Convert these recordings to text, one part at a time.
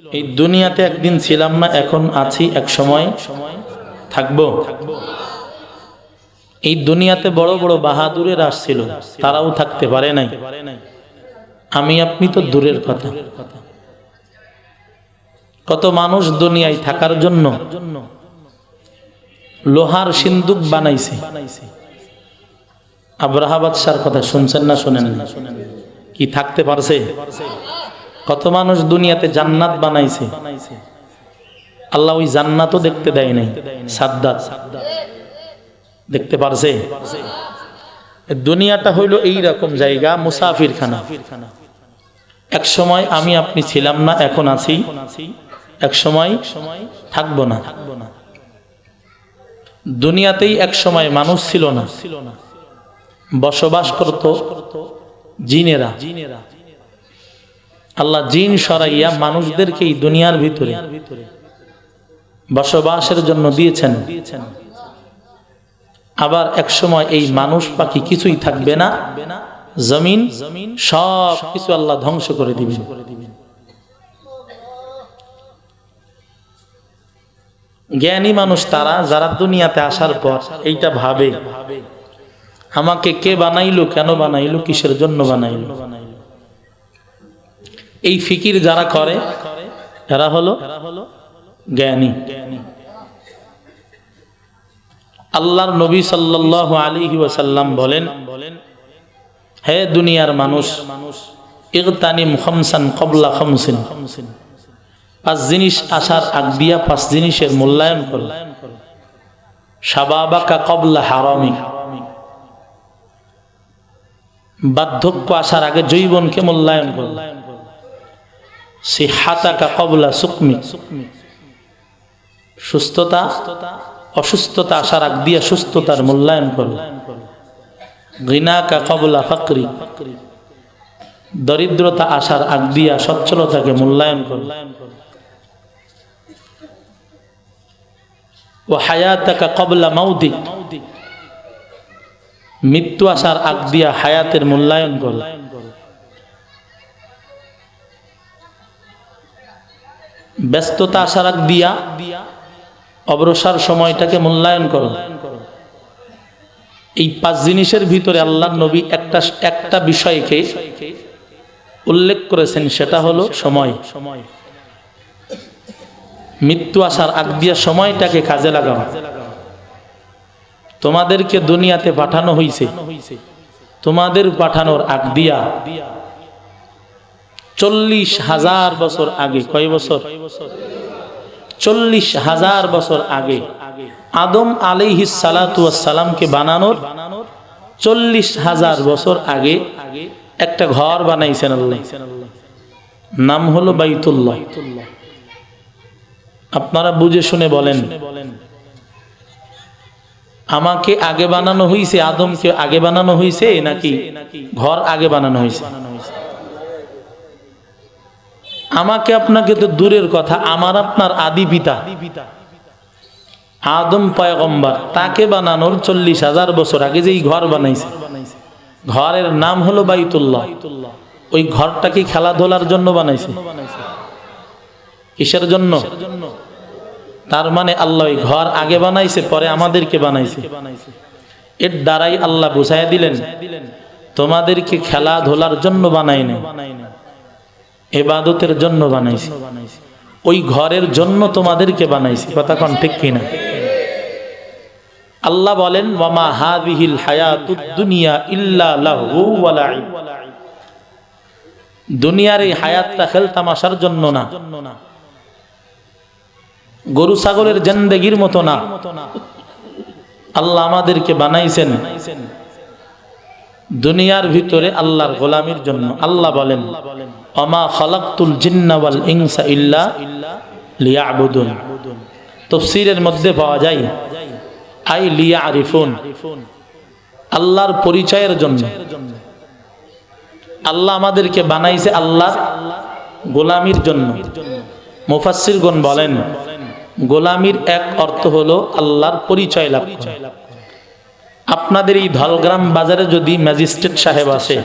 এই দুনিয়াতে একদিন ছিলাম না, এখন আছি, এক সময় থাকবো। এই দুনিয়াতে বড় বড় বাহাদুরের আসছিল, তারাও থাকতে পারে নাই। আমি আপনি তো দূরের কথা। কত মানুষ দুনিয়ায় থাকার জন্য লোহার সিন্দুক বানাইছে। আব্রাহা বাদশার কথা শুনছেন না শোনেন না? কি থাকতে পারছে? কত মানুষ দুনিয়াতে জান্নাত বানাইছে, আল্লাহ ওই জান্নাতও দেখতে দেয় নাই। সাদ্দাত দেখতে পারছে? দুনিয়াটা হইল এই রকম জায়গা, মুসাফির খানা। এক সময় আমি আপনি ছিলাম না, এখন আছি, এক সময় থাকবো না। দুনিয়াতেই এক সময় মানুষ ছিল না, বসবাস করত জিনেরা। আল্লাহ জিন সরাইয়া মানুষদেরকে এই দুনিয়ার ভিতরে বসবাসের জন্য দিয়েছেন। আবার এক সময় এই মানুষ পাখি কিছুই থাকবে না, জমিন সব কিছু আল্লাহ ধ্বংস করে দিবেন। জ্ঞানী মানুষ তারা, যারা দুনিয়াতে আসার পর এইটা ভাবে, আমাকে কে বানাইলো, কেন বানাইলো, কিসের জন্য বানাইলো। এই ফিকির যারা করে এরা হলো জ্ঞানী। আল্লাহর নবী সাল্লাল্লাহু আলাইহি ওয়াসাল্লাম বলেন, হে দুনিয়ার মানুষ, ইগতানিম খামসান ক্বাবলা খামসিন, পাঁচ জিনিস আসার আগ দিয়া পাঁচ জিনিসের মূল্যায়ন করো। শাবাবাকা ক্বাবলা হারামিক, বার্ধক্য আসার আগে যৌবনকে মূল্যায়ন করো। সিহাতাকা ক্বাবলা সুকমিক, সুস্থতা অসুস্থতা আসার আগ দিয়া সুস্থতার মূল্যায়ন করো। গিনাকা ক্বাবলা ফাকরি, দরিদ্রতা আসার আগ দিয়া সচ্ছলতাকে মূল্যায়ন করো। ও হায়াতাকা ক্বাবলা মাউতিক, মৃত্যু আসার আগ দিয়া হায়াতের মূল্যায়ন করো। ব্যস্ততা আসার আগ দিয়া অবসর সময়টাকে মূল্যায়ন করো। এই পাঁচ জিনিসের ভিতরে আল্লাহর নবী একটা বিষয়কে উল্লেখ করেছেন, সেটা হলো সময়। মৃত্যু আসার আগ দিয়া সময়টাকে কাজে লাগাও। তোমাদেরকে দুনিয়াতে পাঠানো হয়েছে, তোমাদের পাঠানোর আগ দিয়া 40,000 বছর আগে, কয় বছর? 40,000 বছর আগে আদম আলাইহিস সালাতু ওয়াস সালামকে বানানোর 40,000 বছর আগে একটা ঘর বানাইছেন আল্লাহ, নাম হলো বাইতুল্লাহ। আপনারা বুঝে শুনে বলেন, আমাকে আগে বানানো হয়েছে, আদমকে আগে বানানো হয়েছে, নাকি ঘর আগে বানানো হয়েছে? আমাকে আপনাকে তো দূরের কথা, আমার আপনার আদি পিতা আদম পয়গম্বর, তাকে বানানোর 40,000 বছর আগে যেই ঘর বানাইছে, ঘরের নাম হলো বাইতুল্লাহ। ওই ঘরটা কি খেলাধুলার জন্য বানাইছে? কিসের জন্য? তার মানে আল্লাহ ওই ঘর আগে বানাইছে, পরে আমাদেরকে বানাইছে। এর দ্বারাই আল্লাহ বুঝাইয়া দিলেন, তোমাদেরকে খেলাধুলার জন্য বানাই নাই, ইবাদতের জন্য বানাইছে। ওই ঘরের জন্য তোমাদেরকে বানাইছে। কথা কোন ঠিক কিনা? আল্লাহ বলেন, ওয়ামা হাযিহিল হায়াতুদ দুনিয়া ইল্লা লাহু ওয়া লাইব, দুনিয়ার এই হায়াতটা খেল তামাশার জন্য না, গরু ছাগলের জিন্দেগির মতো না। আল্লাহ আমাদেরকে বানাইছেন দুনিয়ার ভিতরে আল্লাহর গোলামির জন্য। আল্লাহ বলেন, ওমা খালাকতুল জিন্না ওয়াল ইনসা ইল্লা লিয়াবুদুন। তাফসীরের মধ্যে পাওয়া যায় আই লিয়ারিফুন, আল্লাহর পরিচয়ের জন্য। আল্লাহ আমাদেরকে বানাইছে আল্লাহর গোলামির জন্য। মুফাসসিরগণ বলেন, গোলামির এক অর্থ হলো আল্লাহর পরিচয় লাভ করা। আপনাদের এই ধলগ্রাম বাজারে যদি ম্যাজিস্ট্রেট সাহেব আসে,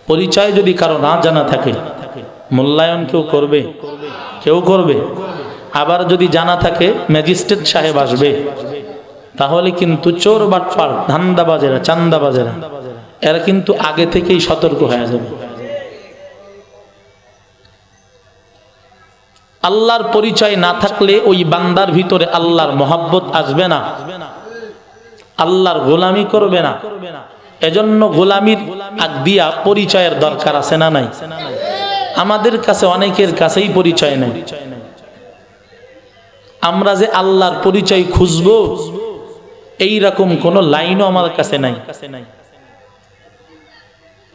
পরিচয় যদি কারো না জানা থাকে, মূল্যায়ন কেউ করবে? কেউ করবে? আবার যদি জানা থাকে ম্যাজিস্ট্রেট সাহেব আসবে, তাহলে কিন্তু চোর বাটপার ধান্দাবাজেরা চান্দাবাজেরা এরা কিন্তু আগে থেকেই সতর্ক হয়ে যাবে। আল্লাহর পরিচয় না থাকলে ওই বান্দার ভিতরে আল্লাহর মহব্বত আসবে না, আল্লাহর গোলামি করবে না। এজন্য গোলামির আগ দিয়া পরিচয়ের দরকার আছে না নাই? আমাদের কাছে অনেকের কাছেই পরিচয় নেই। আমরা যে আল্লাহর পরিচয় খুঁজবো এইরকম কোন লাইনও আমার কাছে নাই।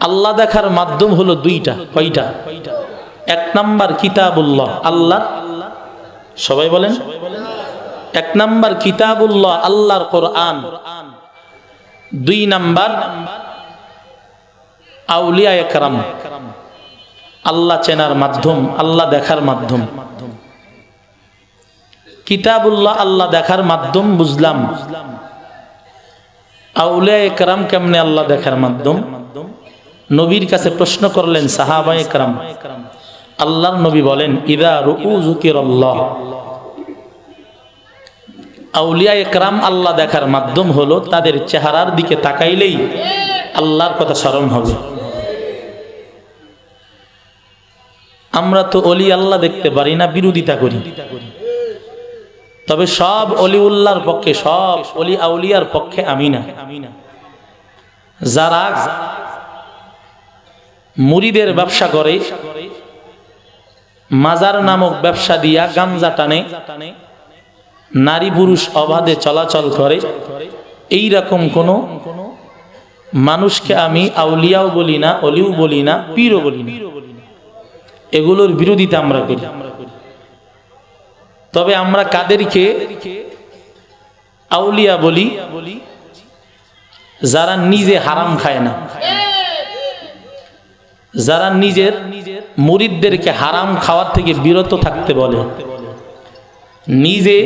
আল্লাহ দেখার মাধ্যম হলো দুইটা। কয়টা? এক নাম্বার কিতাবুল্লাহ, আল্লাহ, সবাই বলেন, এক নাম্বার কিতাবুল্লাহ, আল্লাহর কোরআন। দুই নাম্বার আউলিয়া একরাম, আল্লাহ চেনার মাধ্যম, আল্লাহ দেখার মাধ্যম। কিতাবুল্লাহ আল্লাহ দেখার মাধ্যম বুঝলাম, আউলিয়া একরাম কেমনে আল্লাহ দেখার মাধ্যম? নবীর কাছে প্রশ্ন করলেন সাহাবা একরাম। আল্লাহর নবী বলেন ইদা রুকু যুকিরাল্লাহ, আউলিয়া একরাম আল্লাহ দেখার মাধ্যম হলো তাদের চেহারার দিকে তাকাইলেই আল্লাহর কথা স্মরণ হবে। আমরা তো অলি আল্লাহ দেখতে পারি না, বিরোধিতা করি। তবে সব অলিউল্লাহর পক্ষে, সব অলি আউলিয়ার পক্ষে আমি না। যারা মুরিদের ব্যবসা করে, মাজার নামক ব্যবসা দিয়া গাঞ্জা টানে, নারী পুরুষ অবাধে চলাচল করে, এই রকম কোন মানুষকে আমি আউলিয়াও বলি না, অলিও বলি না, পীরও বলি না। এগুলোর বিরোধিতা আমরা করি। তবে আমরা কাদেরকে আউলিয়া বলি? যারা নিজে হারাম খায় না, যারা নিজের মুরিদদেরকে হারাম খাওয়ার থেকে বিরত থাকতে বলে, নিজে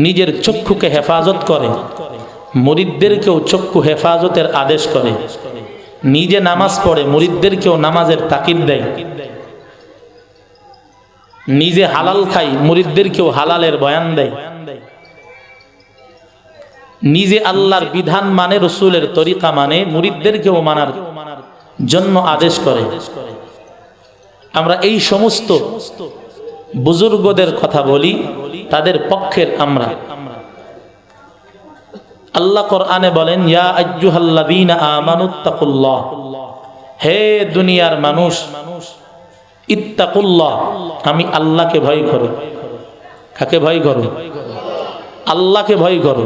নিজের চক্ষুকে হেফাজত করে, মুরিদদেরকেও চক্ষু হেফাজতের আদেশ করে, নিজে নামাজ পড়ে, মুরিদদেরকেও নামাজের তাকিদ দেয়, নিজে হালাল খাই, মুরিদদেরকেও হালালের বয়ান দেয়, নিজে আল্লাহর বিধান মানে, রসুলের তরিকা মানে, মুরিদদেরকেও মানার জন্য আদেশ করে। আমরা এই সমস্ত বুজুর্গদের কথা বলি, তাদের পক্ষের আমরা। আল্লাহ কোরআনে বলেন ইয়া আইয়ুহাল্লাযীনা আমানুত্তাকুল্লাহ, হে দুনিয়ার মানুষ, ইত্তাকুল্লাহ, আমি আল্লাহকে ভয় করো। কাকে ভয় করো? আল্লাহকে ভয় করো।